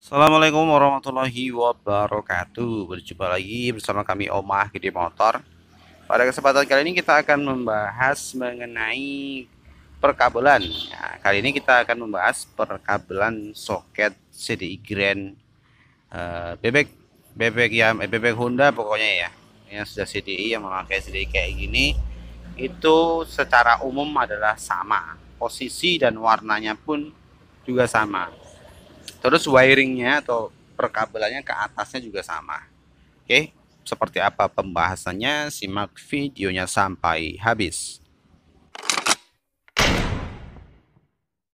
Assalamualaikum warahmatullahi wabarakatuh. Berjumpa lagi bersama kami Omah Gede Motor. Pada kesempatan kali ini kita akan membahas mengenai perkabelan. Ya, kali ini kita akan membahas perkabelan soket CDI Grand bebek bebek Honda pokoknya ya. Yang sudah CDI yang memakai CDI kayak gini itu secara umum adalah sama. Posisi dan warnanya pun juga sama. Terus wiringnya atau perkabelannya ke atasnya juga sama. Oke, seperti apa pembahasannya? Simak videonya sampai habis.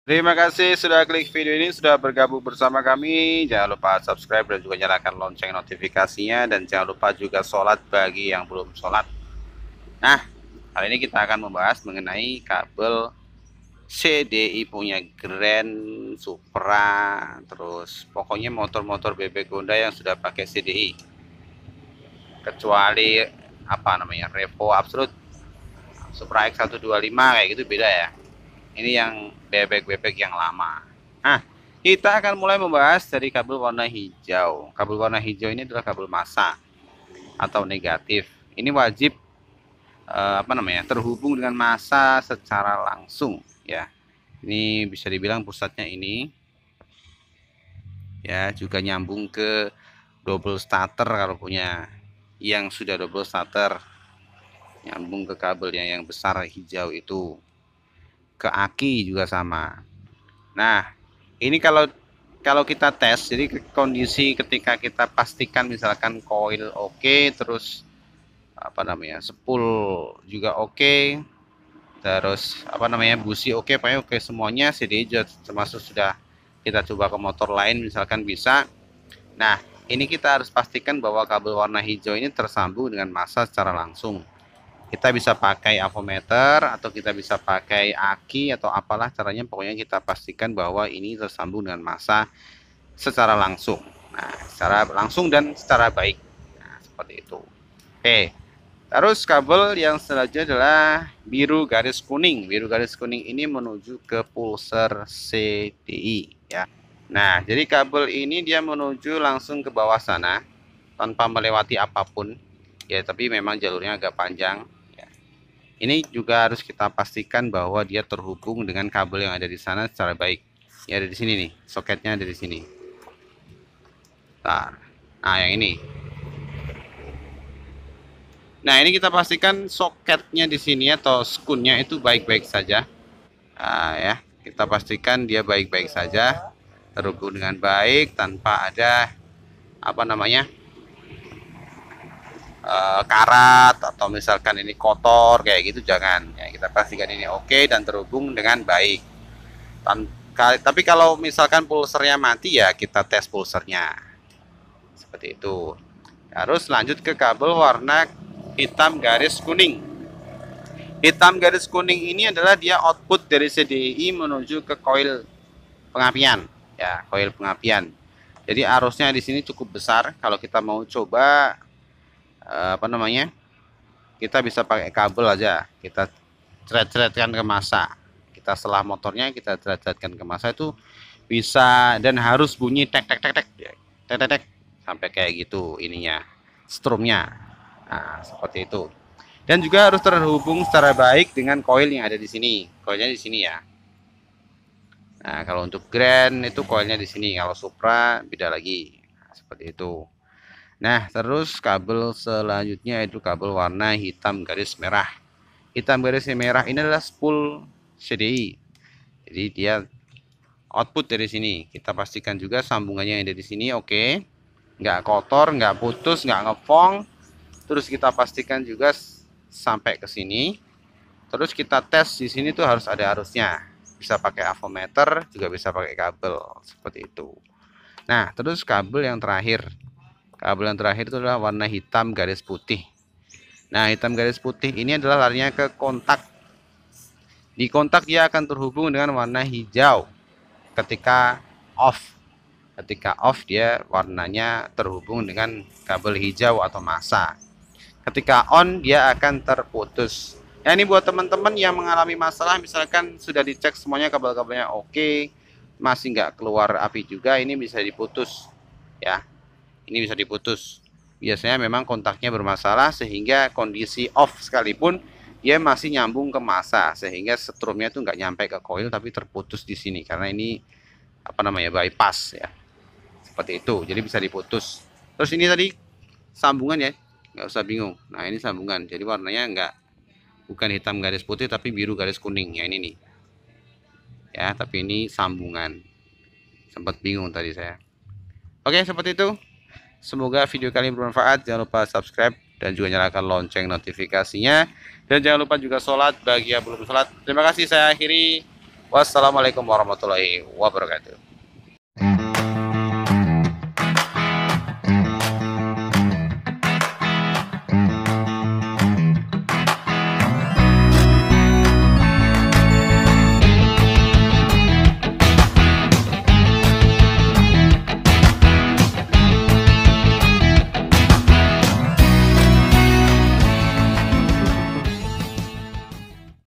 Terima kasih sudah klik video ini, sudah bergabung bersama kami. Jangan lupa subscribe dan juga nyalakan lonceng notifikasinya. Dan jangan lupa juga sholat bagi yang belum sholat. Nah, kali ini kita akan membahas mengenai kabel CDI punya Grand, Supra, terus pokoknya motor-motor bebek Honda yang sudah pakai CDI. Kecuali apa namanya, Revo Absolute, Supra X125 kayak gitu beda ya. Ini yang bebek-bebek yang lama. Nah, kita akan mulai membahas dari kabel warna hijau. Kabel warna hijau ini adalah kabel massa atau negatif. Ini wajib terhubung dengan massa secara langsung ya. Ini bisa dibilang pusatnya ini ya, juga nyambung ke double starter kalau punya yang sudah double starter, nyambung ke kabelnya yang besar hijau itu, ke aki juga sama. Nah, ini kalau kita tes, jadi kondisi ketika kita pastikan misalkan koil oke, terus spool juga oke, terus busi oke, pokoknya oke semuanya, CDI termasuk sudah kita coba ke motor lain misalkan bisa. Nah, ini kita harus pastikan bahwa kabel warna hijau ini tersambung dengan massa secara langsung. Kita bisa pakai avometer atau kita bisa pakai aki atau apalah caranya, pokoknya kita pastikan bahwa ini tersambung dengan massa secara langsung. Nah, secara langsung dan secara baik. Nah, seperti itu. Oke. Terus kabel yang selanjutnya adalah biru garis kuning. Biru garis kuning ini menuju ke pulser CDI ya. Nah, jadi kabel ini dia menuju langsung ke bawah sana tanpa melewati apapun. Ya, tapi memang jalurnya agak panjang ya. Ini juga harus kita pastikan bahwa dia terhubung dengan kabel yang ada di sana secara baik. Ya, ada di sini nih, soketnya ada di sini. Nah, yang ini. Nah, ini kita pastikan soketnya di sini atau skunnya itu baik-baik saja. Nah, ya, kita pastikan dia baik-baik saja, terhubung dengan baik tanpa ada karat atau misalkan ini kotor kayak gitu, jangan. Ya, kita pastikan ini oke dan terhubung dengan baik. Tapi kalau misalkan pulsernya mati ya kita tes pulsernya. Seperti itu. Harus lanjut ke kabel warna hitam garis kuning. Hitam garis kuning ini adalah dia output dari CDI menuju ke koil pengapian ya, koil pengapian. Jadi arusnya di sini cukup besar. Kalau kita mau coba kita bisa pakai kabel aja, kita ceret-ceretkan ke massa. Kita selah motornya kita ceret-ceretkan ke massa, itu bisa dan harus bunyi tek tek tek tek tek tek, tek sampai kayak gitu ininya, strumnya. Nah, seperti itu. Dan juga harus terhubung secara baik dengan koil yang ada di sini. Koilnya di sini ya. Nah, kalau untuk Grand itu koilnya di sini. Kalau Supra beda lagi. Nah, seperti itu. Nah, terus kabel selanjutnya itu kabel warna hitam garis merah. Hitam garis merah ini adalah spool CDI. Jadi dia output dari sini. Kita pastikan juga sambungannya yang ada di sini oke. Nggak kotor, nggak putus, nggak ngepong. Terus kita pastikan juga sampai ke sini. Terus kita tes di sini tuh harus ada arusnya. Bisa pakai avometer, juga bisa pakai kabel seperti itu. Nah, terus kabel yang terakhir. Kabel yang terakhir itu adalah warna hitam garis putih. Nah, hitam garis putih ini adalah larinya ke kontak. Di kontak dia akan terhubung dengan warna hijau ketika off. Ketika off dia warnanya terhubung dengan kabel hijau atau massa. Ketika on dia akan terputus. Ya, ini buat teman-teman yang mengalami masalah misalkan sudah dicek semuanya kabel-kabelnya oke, masih nggak keluar api juga, ini bisa diputus ya. Ini bisa diputus. Biasanya memang kontaknya bermasalah sehingga kondisi off sekalipun dia masih nyambung ke massa, sehingga setrumnya itu nggak nyampe ke koil tapi terputus di sini karena ini apa namanya, bypass ya. Seperti itu. Jadi bisa diputus. Terus ini tadi sambungan ya, nggak usah bingung. Nah, ini sambungan. Jadi warnanya bukan hitam garis putih tapi biru garis kuning ya, ini nih. Ya, tapi ini sambungan. Sempat bingung tadi saya. Oke, seperti itu. Semoga video kali ini bermanfaat. Jangan lupa subscribe dan juga nyalakan lonceng notifikasinya. Dan jangan lupa juga sholat bagi yang belum sholat. Terima kasih, saya akhiri. Wassalamualaikum warahmatullahi wabarakatuh.